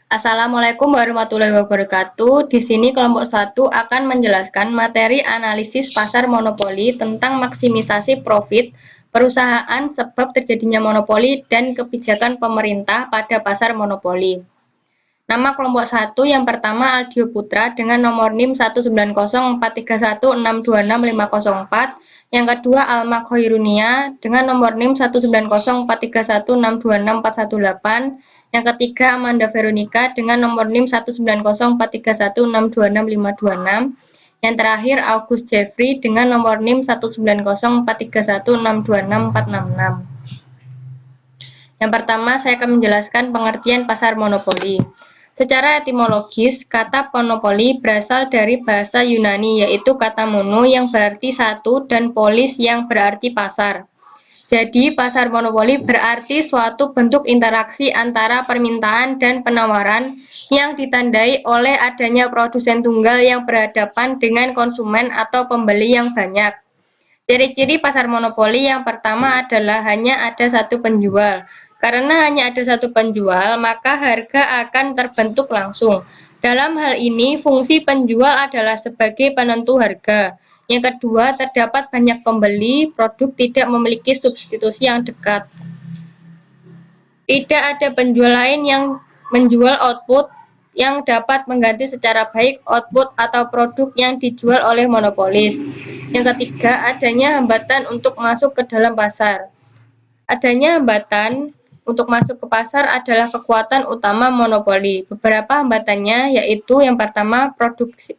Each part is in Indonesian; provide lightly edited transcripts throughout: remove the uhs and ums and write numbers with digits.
Assalamualaikum warahmatullahi wabarakatuh. Di sini kelompok 1 akan menjelaskan materi analisis pasar monopoli tentang maksimisasi profit perusahaan sebab terjadinya monopoli dan kebijakan pemerintah pada pasar monopoli. Nama kelompok 1 yang pertama Aldio Putra dengan nomor NIM 1904316266504. Yang kedua Alma Khairunia dengan nomor NIM 1904316266418. Yang ketiga Amanda Veronica dengan nomor NIM 1904316266526. Yang terakhir August Jeffrey dengan nomor NIM 1904316266466. Yang pertama saya akan menjelaskan pengertian pasar monopoli. Secara etimologis, kata monopoli berasal dari bahasa Yunani, yaitu kata mono yang berarti satu dan polis yang berarti pasar. Jadi, pasar monopoli berarti suatu bentuk interaksi antara permintaan dan penawaran yang ditandai oleh adanya produsen tunggal yang berhadapan dengan konsumen atau pembeli yang banyak. Ciri-ciri pasar monopoli yang pertama adalah hanya ada satu penjual. Karena hanya ada satu penjual, maka harga akan terbentuk langsung. Dalam hal ini, fungsi penjual adalah sebagai penentu harga. Yang kedua, terdapat banyak pembeli, produk tidak memiliki substitusi yang dekat. Tidak ada penjual lain yang menjual output yang dapat mengganti secara baik output atau produk yang dijual oleh monopolis. Yang ketiga, adanya hambatan untuk masuk ke dalam pasar. Adanya hambatan untuk masuk ke pasar adalah kekuatan utama monopoli. Beberapa hambatannya yaitu yang pertama,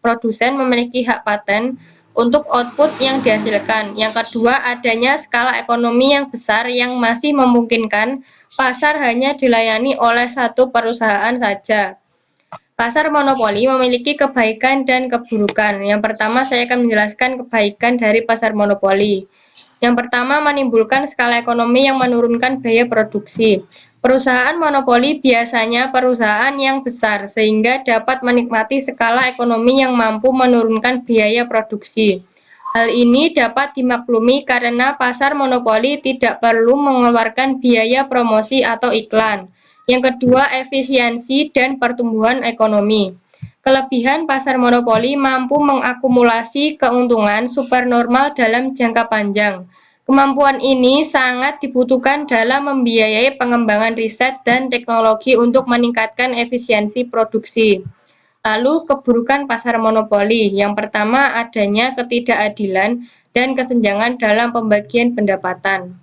produsen memiliki hak paten untuk output yang dihasilkan. Yang kedua, adanya skala ekonomi yang besar yang masih memungkinkan pasar hanya dilayani oleh satu perusahaan saja. Pasar monopoli memiliki kebaikan dan keburukan. Yang pertama, saya akan menjelaskan kebaikan dari pasar monopoli. Yang pertama, menimbulkan skala ekonomi yang menurunkan biaya produksi. Perusahaan monopoli biasanya perusahaan yang besar, sehingga dapat menikmati skala ekonomi yang mampu menurunkan biaya produksi. Hal ini dapat dimaklumi karena pasar monopoli tidak perlu mengeluarkan biaya promosi atau iklan. Yang kedua, efisiensi dan pertumbuhan ekonomi. Kelebihan pasar monopoli mampu mengakumulasi keuntungan supernormal dalam jangka panjang. Kemampuan ini sangat dibutuhkan dalam membiayai pengembangan riset dan teknologi untuk meningkatkan efisiensi produksi. Lalu, keburukan pasar monopoli. Yang pertama, adanya ketidakadilan dan kesenjangan dalam pembagian pendapatan.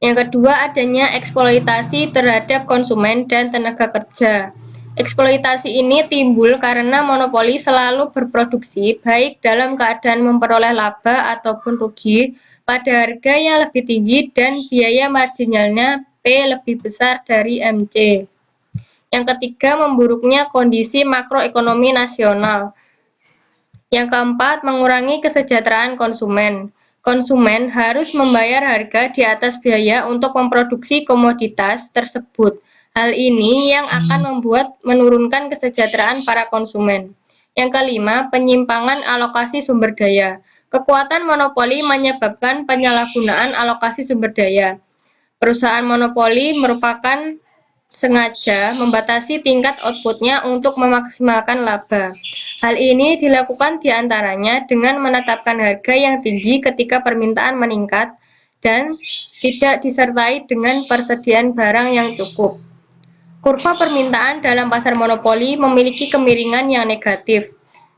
Yang kedua, adanya eksploitasi terhadap konsumen dan tenaga kerja. Eksploitasi ini timbul karena monopoli selalu berproduksi baik dalam keadaan memperoleh laba ataupun rugi pada harga yang lebih tinggi dan biaya marginalnya P lebih besar dari MC. Yang ketiga, memburuknya kondisi makroekonomi nasional. Yang keempat, mengurangi kesejahteraan konsumen. Konsumen harus membayar harga di atas biaya untuk memproduksi komoditas tersebut. Hal ini yang akan menurunkan kesejahteraan para konsumen. Yang kelima, penyimpangan alokasi sumber daya. Kekuatan monopoli menyebabkan penyalahgunaan alokasi sumber daya. Perusahaan monopoli merupakan sengaja membatasi tingkat outputnya untuk memaksimalkan laba. Hal ini dilakukan diantaranya dengan menetapkan harga yang tinggi ketika permintaan meningkat dan tidak disertai dengan persediaan barang yang cukup. Kurva permintaan dalam pasar monopoli memiliki kemiringan yang negatif,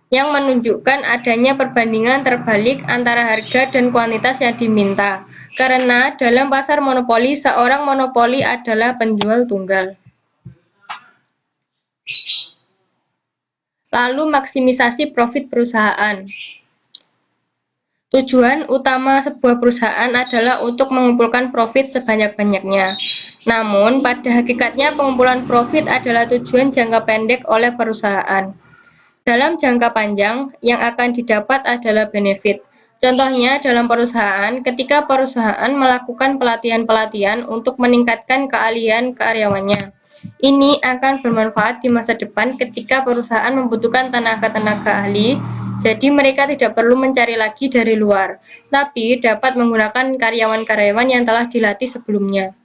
yang menunjukkan adanya perbandingan terbalik antara harga dan kuantitas yang diminta. Karena dalam pasar monopoli, seorang monopoli adalah penjual tunggal. Lalu maksimisasi profit perusahaan. Tujuan utama sebuah perusahaan adalah untuk mengumpulkan profit sebanyak-banyaknya. Namun, pada hakikatnya pengumpulan profit adalah tujuan jangka pendek oleh perusahaan. Dalam jangka panjang, yang akan didapat adalah benefit. Contohnya dalam perusahaan, ketika perusahaan melakukan pelatihan-pelatihan untuk meningkatkan keahlian karyawannya. Ini akan bermanfaat di masa depan ketika perusahaan membutuhkan tenaga-tenaga ahli, jadi mereka tidak perlu mencari lagi dari luar, tapi dapat menggunakan karyawan-karyawan yang telah dilatih sebelumnya.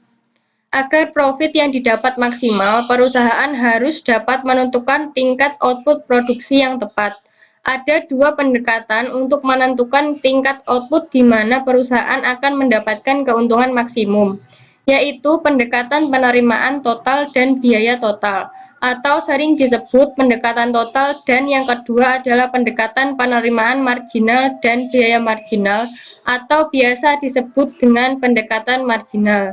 Agar profit yang didapat maksimal, perusahaan harus dapat menentukan tingkat output produksi yang tepat. Ada dua pendekatan untuk menentukan tingkat output di mana perusahaan akan mendapatkan keuntungan maksimum, yaitu pendekatan penerimaan total dan biaya total, atau sering disebut pendekatan total, dan yang kedua adalah pendekatan penerimaan marginal dan biaya marginal, atau biasa disebut dengan pendekatan marginal.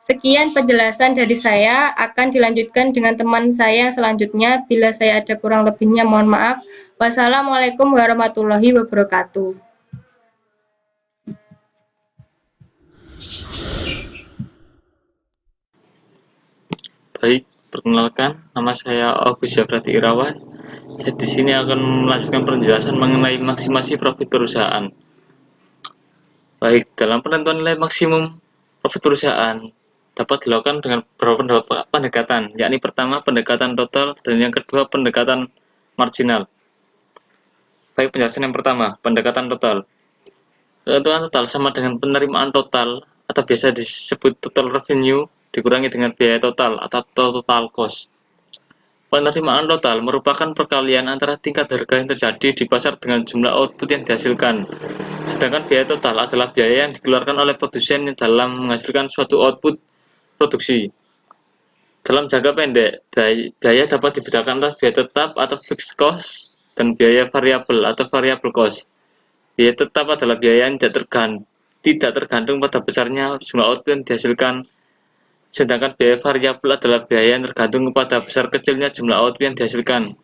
Sekian penjelasan dari saya, akan dilanjutkan dengan teman saya yang selanjutnya. Bila saya ada kurang lebihnya, mohon maaf. Wassalamualaikum warahmatullahi wabarakatuh. Baik, perkenalkan, nama saya Agus Jabrati Irawan. Saya di sini akan melanjutkan penjelasan mengenai maksimasi profit perusahaan. Baik, dalam penentuan nilai maksimum profit perusahaan dapat dilakukan dengan beberapa pendekatan, yakni pertama pendekatan total dan yang kedua pendekatan marginal. Baik, penjelasan yang pertama, pendekatan total. Keuntungan total sama dengan penerimaan total atau biasa disebut total revenue dikurangi dengan biaya total atau total cost. Penerimaan total merupakan perkalian antara tingkat harga yang terjadi di pasar dengan jumlah output yang dihasilkan. Sedangkan biaya total adalah biaya yang dikeluarkan oleh produsen dalam menghasilkan suatu output produksi. Dalam jangka pendek, biaya dapat dibedakan atas biaya tetap atau fixed cost dan biaya variabel atau variable cost. Biaya tetap adalah biaya yang tidak tergantung pada besarnya jumlah output yang dihasilkan, sedangkan biaya variabel adalah biaya yang tergantung kepada besar kecilnya jumlah output yang dihasilkan.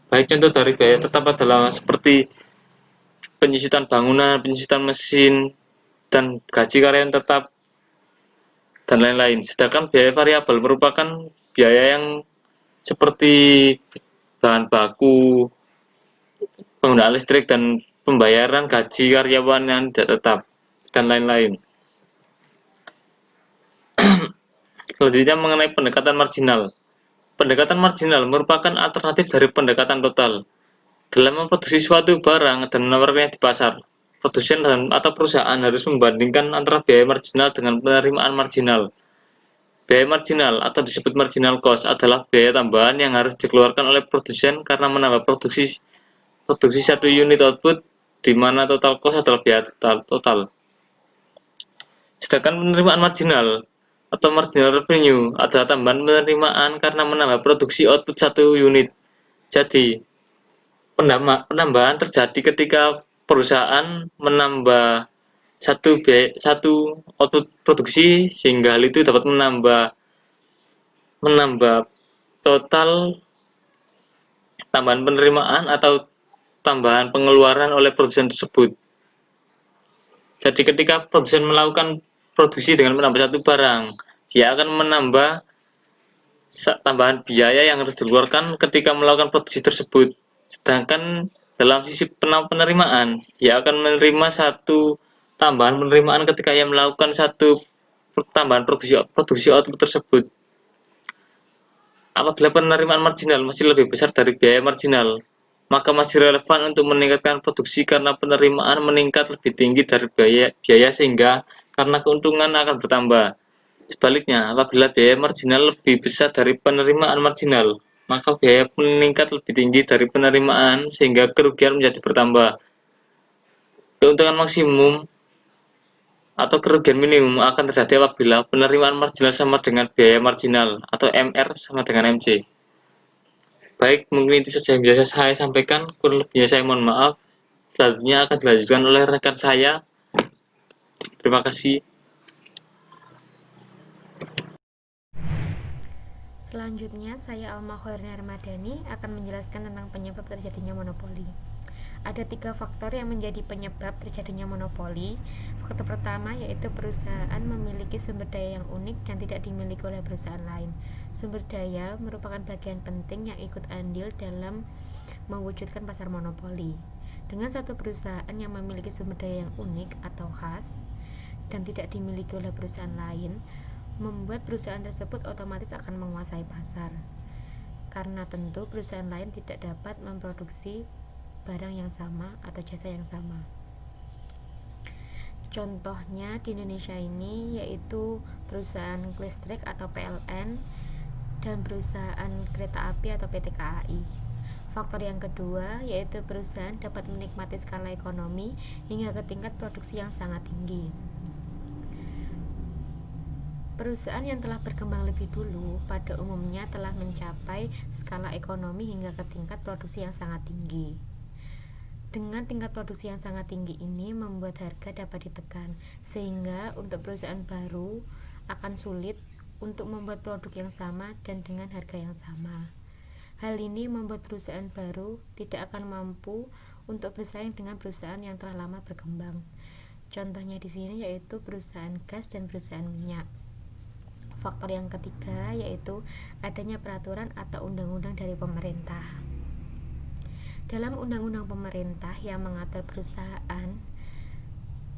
Baik contoh dari biaya tetap adalah seperti penyusutan bangunan, penyusutan mesin, dan gaji karyawan tetap, dan lain-lain. Sedangkan biaya variabel merupakan biaya yang seperti bahan baku, penggunaan listrik, dan pembayaran gaji karyawan yang tidak tetap, dan lain-lain. Selanjutnya mengenai pendekatan marginal. Pendekatan marginal merupakan alternatif dari pendekatan total. Dalam memproduksi suatu barang dan menawarkannya di pasar, produsen atau perusahaan harus membandingkan antara biaya marginal dengan penerimaan marginal. Biaya marginal atau disebut marginal cost adalah biaya tambahan yang harus dikeluarkan oleh produsen karena menambah produksi satu unit output, di mana total cost adalah biaya total. Sedangkan penerimaan marginal atau marginal revenue adalah tambahan penerimaan karena menambah produksi output satu unit. Jadi, penambahan terjadi ketika perusahaan menambah satu output produksi, sehingga hal itu dapat menambah total tambahan penerimaan atau tambahan pengeluaran oleh produsen tersebut. Jadi ketika produsen melakukan produksi dengan menambah satu barang, dia akan menambah tambahan biaya yang harus dikeluarkan ketika melakukan produksi tersebut. Sedangkan dalam sisi penerimaan, dia akan menerima satu tambahan penerimaan ketika ia melakukan satu tambahan produksi output tersebut. Apabila penerimaan marginal masih lebih besar dari biaya marginal, maka masih relevan untuk meningkatkan produksi karena penerimaan meningkat lebih tinggi dari biaya sehingga karena keuntungan akan bertambah. Sebaliknya, apabila biaya marginal lebih besar dari penerimaan marginal, maka biaya meningkat lebih tinggi dari penerimaan sehingga kerugian menjadi bertambah. Keuntungan maksimum atau kerugian minimum akan terjadi apabila penerimaan marginal sama dengan biaya marginal atau MR sama dengan MC. Baik, mungkin itu saja yang bisa saya sampaikan. Kurang lebihnya saya mohon maaf. Selanjutnya akan dilanjutkan oleh rekan saya. Terima kasih. Selanjutnya, saya Alma Khairina Ramadhani akan menjelaskan tentang penyebab terjadinya monopoli. Ada 3 faktor yang menjadi penyebab terjadinya monopoli. Faktor pertama yaitu perusahaan memiliki sumber daya yang unik dan tidak dimiliki oleh perusahaan lain. Sumber daya merupakan bagian penting yang ikut andil dalam mewujudkan pasar monopoli. Dengan satu perusahaan yang memiliki sumber daya yang unik atau khas dan tidak dimiliki oleh perusahaan lain, membuat perusahaan tersebut otomatis akan menguasai pasar, karena tentu perusahaan lain tidak dapat memproduksi barang yang sama atau jasa yang sama. Contohnya di Indonesia ini yaitu perusahaan listrik atau PLN, dan perusahaan kereta api atau PT KAI. Faktor yang kedua yaitu perusahaan dapat menikmati skala ekonomi hingga ke tingkat produksi yang sangat tinggi. Perusahaan yang telah berkembang lebih dulu pada umumnya telah mencapai skala ekonomi hingga ke tingkat produksi yang sangat tinggi. Dengan tingkat produksi yang sangat tinggi ini membuat harga dapat ditekan, sehingga untuk perusahaan baru akan sulit untuk membuat produk yang sama dan dengan harga yang sama. Hal ini membuat perusahaan baru tidak akan mampu untuk bersaing dengan perusahaan yang telah lama berkembang. Contohnya di sini yaitu perusahaan gas dan perusahaan minyak. Faktor yang ketiga yaitu adanya peraturan atau undang-undang dari pemerintah. Dalam undang-undang pemerintah yang mengatur perusahaan,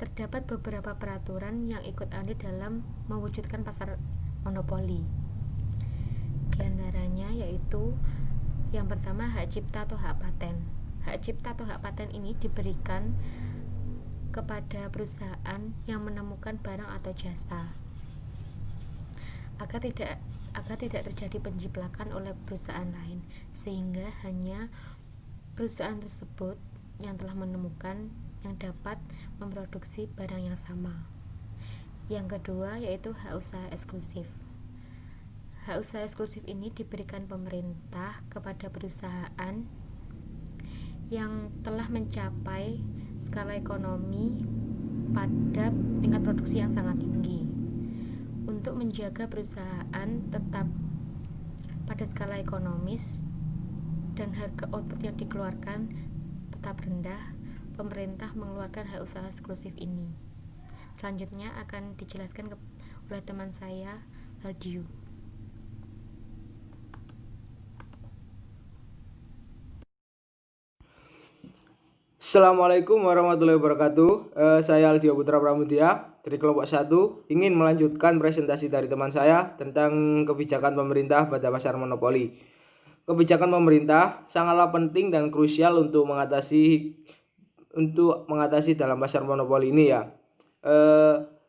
terdapat beberapa peraturan yang ikut andil dalam mewujudkan pasar monopoli. Di antaranya yaitu yang pertama hak cipta atau hak paten. Hak cipta atau hak paten ini diberikan kepada perusahaan yang menemukan barang atau jasa agar tidak terjadi penjiplakan oleh perusahaan lain, sehingga hanya perusahaan tersebut yang telah menemukan yang dapat memproduksi barang yang sama. Yang kedua yaitu hak usaha eksklusif. Hak usaha eksklusif ini diberikan pemerintah kepada perusahaan yang telah mencapai skala ekonomi pada tingkat produksi yang sangat tinggi. Untuk menjaga perusahaan tetap pada skala ekonomis dan harga output yang dikeluarkan tetap rendah, pemerintah mengeluarkan hak usaha eksklusif ini. Selanjutnya akan dijelaskan oleh teman saya, Aldiu. Assalamualaikum warahmatullahi wabarakatuh. Saya Aldio Putra Pramudia dari kelompok 1 ingin melanjutkan presentasi dari teman saya tentang kebijakan pemerintah pada pasar monopoli. Kebijakan pemerintah sangatlah penting dan krusial untuk mengatasi dalam pasar monopoli ini ya.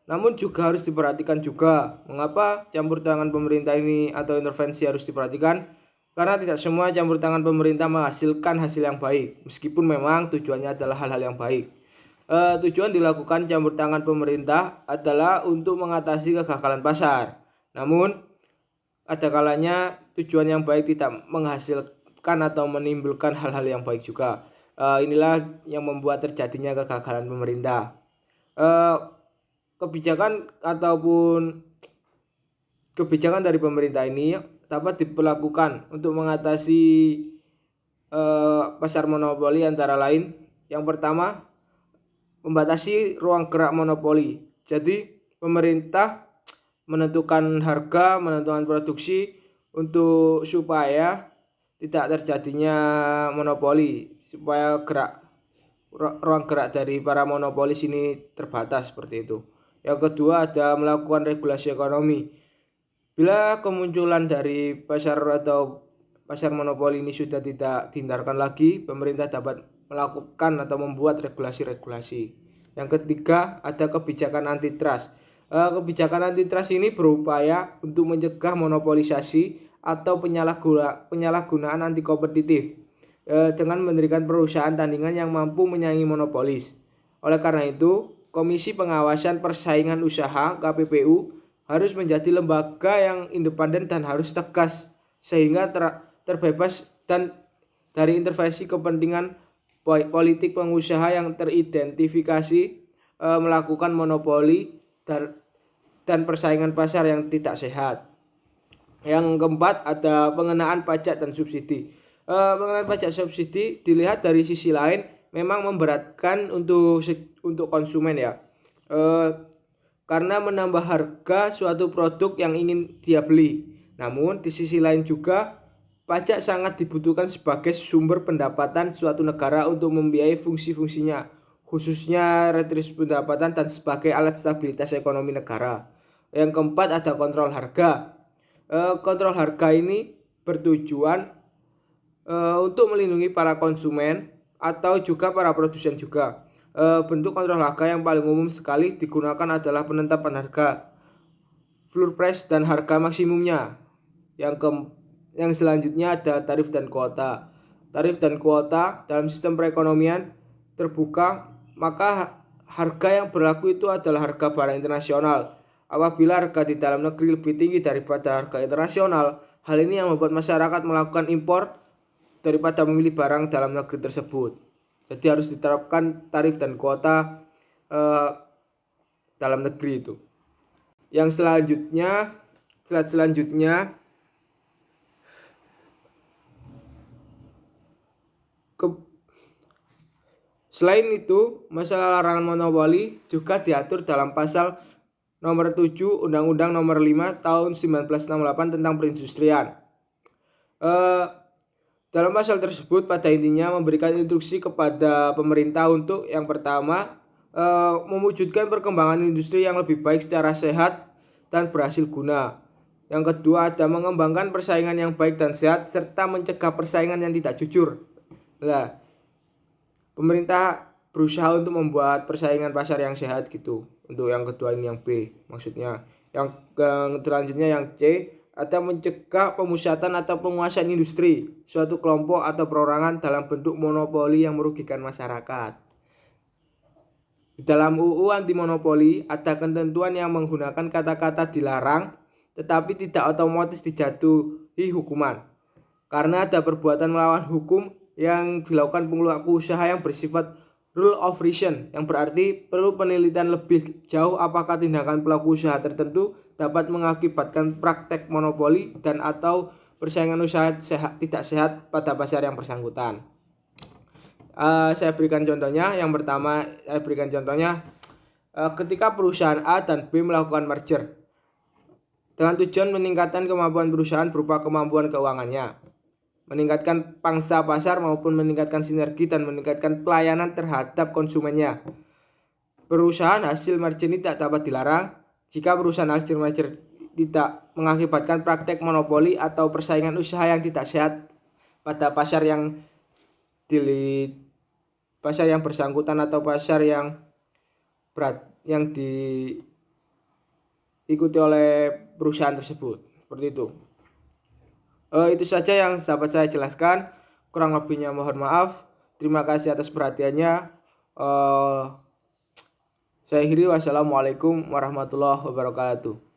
Namun juga harus diperhatikan juga mengapa campur tangan pemerintah ini atau intervensi harus diperhatikan. Karena tidak semua campur tangan pemerintah menghasilkan hasil yang baik, meskipun memang tujuannya adalah hal-hal yang baik. Tujuan dilakukan campur tangan pemerintah adalah untuk mengatasi kegagalan pasar. Namun, ada kalanya tujuan yang baik tidak menghasilkan atau menimbulkan hal-hal yang baik juga. Inilah yang membuat terjadinya kegagalan pemerintah. Kebijakan dari pemerintah ini dapat diberlakukan untuk mengatasi pasar monopoli antara lain. Yang pertama, membatasi ruang gerak monopoli. Jadi pemerintah menentukan harga, menentukan produksi supaya tidak terjadinya monopoli, supaya ruang gerak dari para monopolis ini terbatas seperti itu. Yang kedua, ada melakukan regulasi ekonomi. Bila kemunculan dari pasar monopoli ini sudah tidak dihindarkan lagi, pemerintah dapat melakukan atau membuat regulasi-regulasi. Yang ketiga, ada kebijakan antitrust. Kebijakan antitrust ini berupaya untuk mencegah monopolisasi atau penyalahgunaan anti kompetitif dengan mendirikan perusahaan tandingan yang mampu menyaingi monopolis. Oleh karena itu, Komisi Pengawasan Persaingan Usaha (KPPU) harus menjadi lembaga yang independen dan harus tegas sehingga terbebas dan dari intervensi kepentingan politik pengusaha yang teridentifikasi melakukan monopoli dan persaingan pasar yang tidak sehat. Yang keempat, ada pengenaan pajak dan subsidi. Pengenaan pajak subsidi dilihat dari sisi lain memang memberatkan untuk konsumen ya. Karena menambah harga suatu produk yang ingin dia beli. Namun di sisi lain juga pajak sangat dibutuhkan sebagai sumber pendapatan suatu negara untuk membiayai fungsi-fungsinya, khususnya retribusi pendapatan dan sebagai alat stabilitas ekonomi negara. Yang keempat, ada kontrol harga. Kontrol harga ini bertujuan untuk melindungi para konsumen atau juga para produsen juga. Bentuk kontrol harga yang paling umum sekali digunakan adalah penetapan harga floor price dan harga maksimumnya. Yang selanjutnya ada tarif dan kuota. Tarif dan kuota dalam sistem perekonomian terbuka, maka harga yang berlaku itu adalah harga barang internasional. Apabila harga di dalam negeri lebih tinggi daripada harga internasional, hal ini yang membuat masyarakat melakukan impor daripada memilih barang dalam negeri tersebut. Jadi harus diterapkan tarif dan kuota dalam negeri itu. Yang selanjutnya, slide selanjutnya, selain itu, masalah larangan monopoli juga diatur dalam pasal nomor 7 Undang-Undang nomor 5 tahun 1968 tentang perindustrian. Dalam pasal tersebut pada intinya memberikan instruksi kepada pemerintah untuk yang pertama mewujudkan perkembangan industri yang lebih baik secara sehat dan berhasil guna. Yang kedua ada mengembangkan persaingan yang baik dan sehat serta mencegah persaingan yang tidak jujur. Nah, pemerintah berusaha untuk membuat persaingan pasar yang sehat gitu. Untuk yang kedua ini yang B maksudnya. Yang selanjutnya yang C ada mencegah pemusatan atau penguasaan industri suatu kelompok atau perorangan dalam bentuk monopoli yang merugikan masyarakat. Di dalam UU anti monopoli ada ketentuan yang menggunakan kata-kata dilarang tetapi tidak otomatis dijatuhi hukuman karena ada perbuatan melawan hukum yang dilakukan pelaku usaha yang bersifat rule of reason, yang berarti perlu penelitian lebih jauh apakah tindakan pelaku usaha tertentu dapat mengakibatkan praktek monopoli dan atau persaingan usaha tidak sehat pada pasar yang bersangkutan. Saya berikan contohnya. Yang pertama saya berikan contohnya ketika perusahaan A dan B melakukan merger dengan tujuan meningkatkan kemampuan perusahaan berupa kemampuan keuangannya, meningkatkan pangsa pasar maupun meningkatkan sinergi dan meningkatkan pelayanan terhadap konsumennya. Perusahaan hasil merger ini tidak dapat dilarang jika perusahaan hasil merger tidak mengakibatkan praktek monopoli atau persaingan usaha yang tidak sehat pada pasar yang bersangkutan atau pasar yang diikuti oleh perusahaan tersebut. Seperti itu. Itu saja yang dapat saya jelaskan. Kurang lebihnya mohon maaf. Terima kasih atas perhatiannya. Saya akhiri. Wassalamualaikum warahmatullahi wabarakatuh.